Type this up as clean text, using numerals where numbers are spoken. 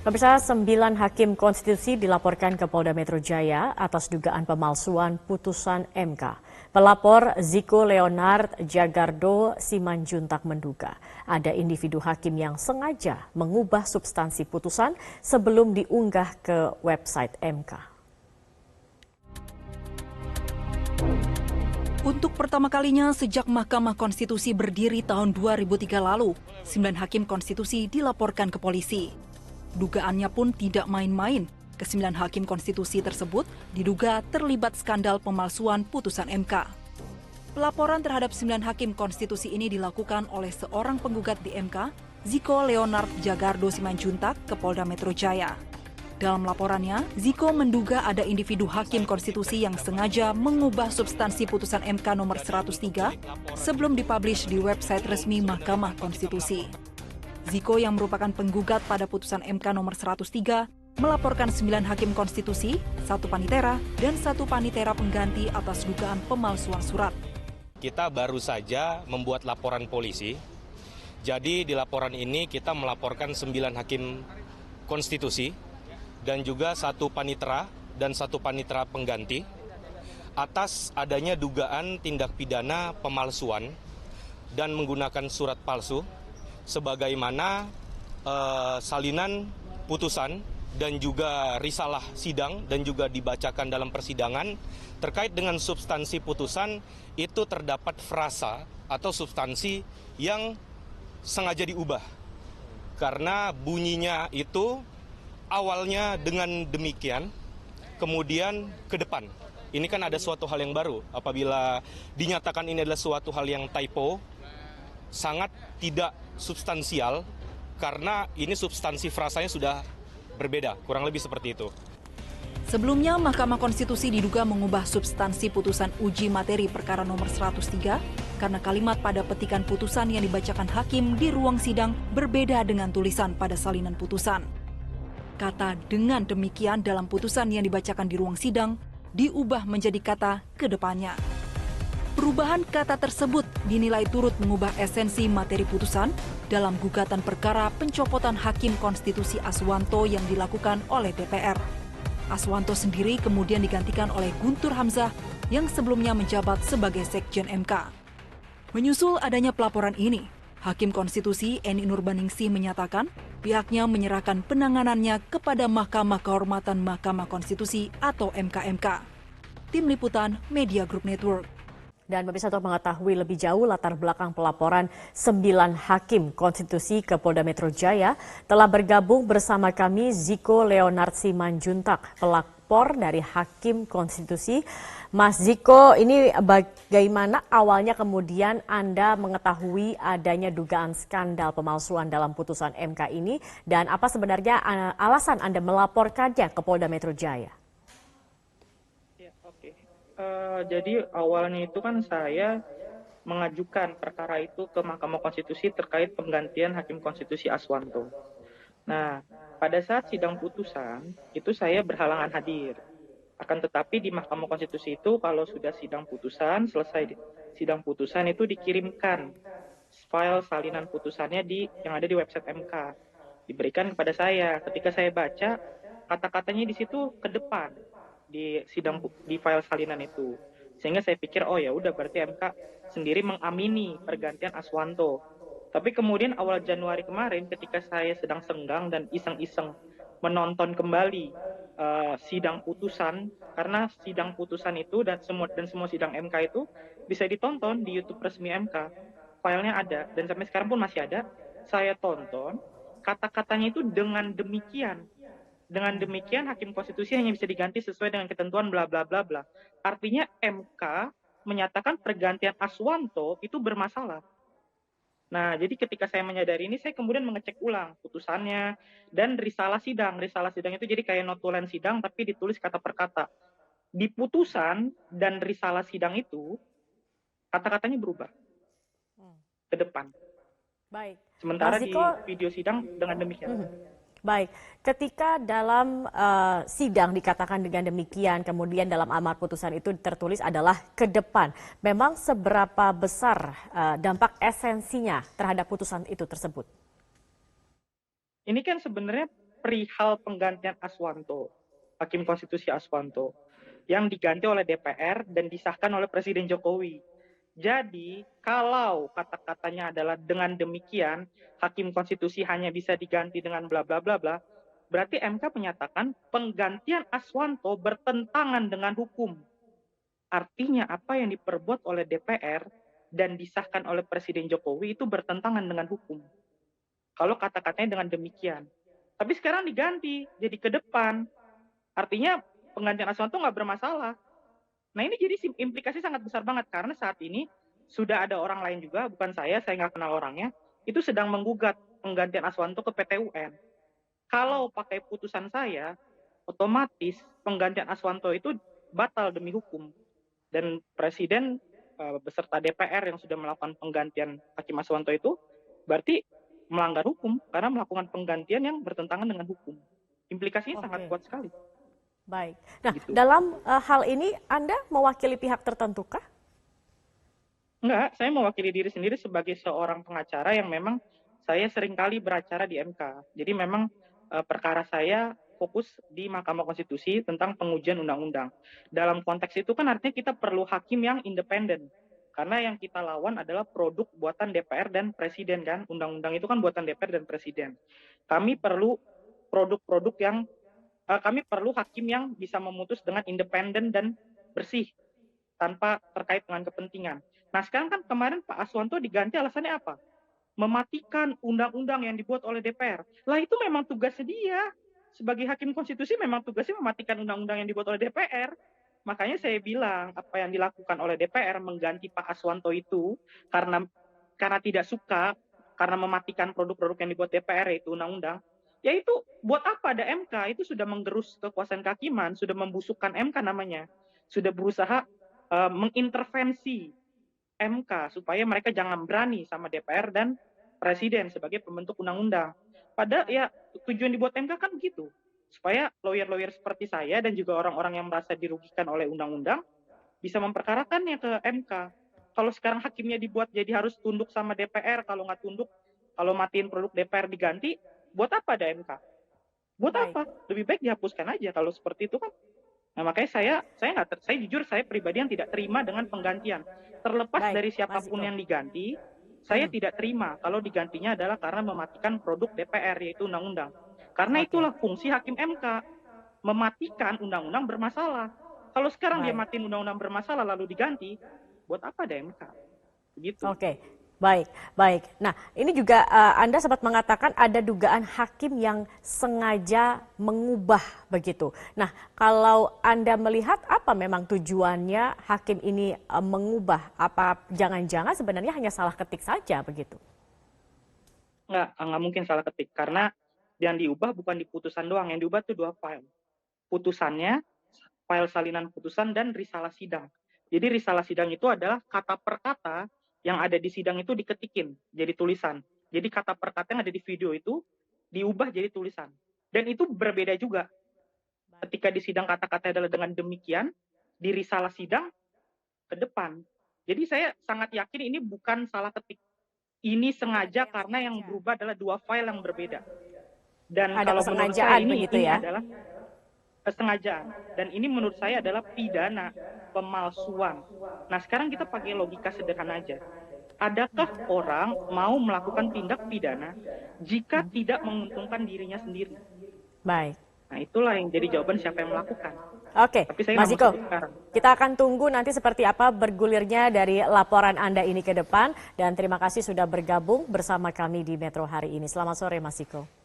Pemirsa, 9 hakim konstitusi dilaporkan ke Polda Metro Jaya atas dugaan pemalsuan putusan MK. Pelapor Ziko Leonard Jagardo Simanjuntak menduga ada individu hakim yang sengaja mengubah substansi putusan sebelum diunggah ke website MK. Untuk pertama kalinya sejak Mahkamah Konstitusi berdiri tahun 2003 lalu, 9 hakim konstitusi dilaporkan ke polisi. Dugaannya pun tidak main-main. Ke-9 hakim konstitusi tersebut diduga terlibat skandal pemalsuan putusan MK. Pelaporan terhadap 9 hakim konstitusi ini dilakukan oleh seorang penggugat di MK, Ziko Leonard Jagardo Simanjuntak ke Polda Metro Jaya. Dalam laporannya, Ziko menduga ada individu hakim konstitusi yang sengaja mengubah substansi putusan MK nomor 103 sebelum dipublish di website resmi Mahkamah Konstitusi. Ziko yang merupakan penggugat pada putusan MK nomor 103 melaporkan 9 hakim konstitusi, 1 panitera, dan 1 panitera pengganti atas dugaan pemalsuan surat. Kita baru saja membuat laporan polisi. Jadi di laporan ini kita melaporkan 9 hakim konstitusi dan juga 1 panitera dan 1 panitera pengganti atas adanya dugaan tindak pidana pemalsuan dan menggunakan surat palsu sebagaimana salinan putusan dan juga risalah sidang dan juga dibacakan dalam persidangan terkait dengan substansi putusan itu terdapat frasa atau substansi yang sengaja diubah karena bunyinya itu awalnya dengan demikian kemudian ke depan. Ini kan ada suatu hal yang baru apabila dinyatakan ini adalah suatu hal yang typo, sangat tidak substansial karena ini substansi frasanya sudah berbeda, kurang lebih seperti itu. Sebelumnya, Mahkamah Konstitusi diduga mengubah substansi putusan uji materi perkara nomor 103 karena kalimat pada petikan putusan yang dibacakan hakim di ruang sidang berbeda dengan tulisan pada salinan putusan. Kata "dengan demikian" dalam putusan yang dibacakan di ruang sidang diubah menjadi kata "kedepannya". Perubahan kata tersebut dinilai turut mengubah esensi materi putusan dalam gugatan perkara pencopotan Hakim Konstitusi Aswanto yang dilakukan oleh DPR. Aswanto sendiri kemudian digantikan oleh Guntur Hamzah yang sebelumnya menjabat sebagai Sekjen MK. Menyusul adanya pelaporan ini, Hakim Konstitusi Eni Nurbaningsih menyatakan pihaknya menyerahkan penanganannya kepada Mahkamah Kehormatan Mahkamah Konstitusi atau MKMK. Tim Liputan Media Group Network. Dan pemirsa, untuk mengetahui lebih jauh latar belakang pelaporan 9 hakim konstitusi ke Polda Metro Jaya, telah bergabung bersama kami Ziko Leonard Simanjuntak, pelapor dari hakim konstitusi. Mas Ziko, ini bagaimana awalnya kemudian Anda mengetahui adanya dugaan skandal pemalsuan dalam putusan MK ini, dan apa sebenarnya alasan Anda melaporkannya ke Polda Metro Jaya? Jadi awalnya itu kan saya mengajukan perkara itu ke Mahkamah Konstitusi terkait penggantian Hakim Konstitusi Aswanto. Nah, pada saat sidang putusan itu saya berhalangan hadir. Akan tetapi di Mahkamah Konstitusi itu kalau sudah sidang putusan, selesai sidang putusan itu dikirimkan file salinan putusannya yang ada di website MK. Diberikan kepada saya. Ketika saya baca, kata-katanya di situ ke depan di file salinan itu, sehingga saya pikir oh ya udah berarti MK sendiri mengamini pergantian Aswanto. Tapi kemudian awal Januari kemarin ketika saya sedang senggang dan iseng-iseng menonton kembali sidang putusan, karena sidang putusan itu dan semua sidang MK itu bisa ditonton di YouTube resmi MK, filenya ada dan sampai sekarang pun masih ada. Saya tonton, kata-katanya itu dengan demikian Hakim Konstitusi hanya bisa diganti sesuai dengan ketentuan bla bla bla bla. Artinya MK menyatakan pergantian Aswanto itu bermasalah. Nah, jadi ketika saya menyadari ini, saya kemudian mengecek ulang putusannya dan risalah sidang. Risalah sidang itu jadi kayak notulen sidang tapi ditulis kata per kata. Di putusan dan risalah sidang itu kata-katanya berubah ke depan. Baik. Sementara di video sidang dengan demikian. Baik, ketika dalam sidang dikatakan dengan demikian, kemudian dalam amar putusan itu tertulis adalah ke depan. Memang seberapa besar dampak esensinya terhadap putusan itu tersebut? Ini kan sebenarnya perihal penggantian Aswanto, Hakim Konstitusi Aswanto, yang diganti oleh DPR dan disahkan oleh Presiden Jokowi. Jadi, kalau kata-katanya adalah dengan demikian, Hakim Konstitusi hanya bisa diganti dengan bla bla bla bla, berarti MK menyatakan penggantian Aswanto bertentangan dengan hukum. Artinya apa yang diperbuat oleh DPR dan disahkan oleh Presiden Jokowi itu bertentangan dengan hukum. Kalau kata-katanya dengan demikian. Tapi sekarang diganti, jadi ke depan. Artinya penggantian Aswanto nggak bermasalah. Nah ini jadi implikasi sangat besar banget karena saat ini sudah ada orang lain juga, bukan saya nggak kenal orangnya, itu sedang menggugat penggantian Aswanto ke PT UN. Kalau pakai putusan saya, otomatis penggantian Aswanto itu batal demi hukum. Dan Presiden beserta DPR yang sudah melakukan penggantian Hakim Aswanto itu berarti melanggar hukum karena melakukan penggantian yang bertentangan dengan hukum. Implikasinya sangat kuat sekali. Baik. Nah, Gitu. dalam hal ini Anda mewakili pihak tertentu kah? Enggak, saya mewakili diri sendiri sebagai seorang pengacara yang memang saya seringkali beracara di MK. Jadi memang perkara saya fokus di Mahkamah Konstitusi tentang pengujian undang-undang. Dalam konteks itu kan artinya kita perlu hakim yang independen. Karena yang kita lawan adalah produk buatan DPR dan Presiden kan. Undang-undang itu kan buatan DPR dan Presiden. Kami perlu produk-produk yang kami perlu hakim yang bisa memutus dengan independen dan bersih tanpa terkait dengan kepentingan. Nah sekarang kan kemarin Pak Aswanto diganti alasannya apa? Mematikan undang-undang yang dibuat oleh DPR. Lah itu memang tugasnya dia. Sebagai hakim konstitusi memang tugasnya mematikan undang-undang yang dibuat oleh DPR. Makanya saya bilang apa yang dilakukan oleh DPR mengganti Pak Aswanto itu karena tidak suka, karena mematikan produk-produk yang dibuat DPR yaitu undang-undang. Ya itu buat apa ada MK? Itu sudah menggerus kekuasaan kehakiman, sudah membusukkan MK namanya. Sudah berusaha mengintervensi MK supaya mereka jangan berani sama DPR dan Presiden sebagai pembentuk undang-undang. Padahal ya tujuan dibuat MK kan begitu. Supaya lawyer-lawyer seperti saya dan juga orang-orang yang merasa dirugikan oleh undang-undang bisa memperkarakannya ke MK. Kalau sekarang hakimnya dibuat jadi harus tunduk sama DPR, kalau nggak tunduk, kalau matiin produk DPR diganti, buat apa ada MK? Buat apa? Lebih baik dihapuskan aja kalau seperti itu kan. Nah makanya saya jujur saya pribadi yang tidak terima dengan penggantian. Terlepas dari siapapun yang diganti, saya tidak terima kalau digantinya adalah karena mematikan produk DPR yaitu undang-undang. Karena itulah fungsi hakim MK, mematikan undang-undang bermasalah. Kalau sekarang dia matiin undang-undang bermasalah lalu diganti, buat apa ada MK? Begitu. Baik. Nah, ini juga Anda sempat mengatakan ada dugaan hakim yang sengaja mengubah begitu. Nah, kalau Anda melihat apa memang tujuannya hakim ini mengubah? Apa jangan-jangan sebenarnya hanya salah ketik saja begitu? Nggak mungkin salah ketik. Karena yang diubah bukan di putusan doang. Yang diubah itu 2 file. Putusannya, file salinan putusan, dan risalah sidang. Jadi risalah sidang itu adalah kata per kata yang ada di sidang itu diketikin jadi tulisan. Jadi kata per kata yang ada di video itu diubah jadi tulisan. Dan itu berbeda juga. Ketika di sidang kata-kata adalah dengan demikian, di risalah sidang ke depan. Jadi saya sangat yakin ini bukan salah ketik. Ini sengaja karena yang berubah adalah 2 file yang berbeda. Dan ada kalau menurut saya ini adalah kesengajaan. Dan ini menurut saya adalah pidana pemalsuan. Nah sekarang kita pakai logika sederhana aja. Adakah orang mau melakukan tindak pidana jika tidak menguntungkan dirinya sendiri? Baik. Nah itulah yang jadi jawaban siapa yang melakukan. Oke, Tapi saya Mas Ziko, sekarang. kita akan tunggu nanti seperti apa bergulirnya dari laporan Anda ini ke depan. Dan terima kasih sudah bergabung bersama kami di Metro hari ini. Selamat sore Mas Ziko.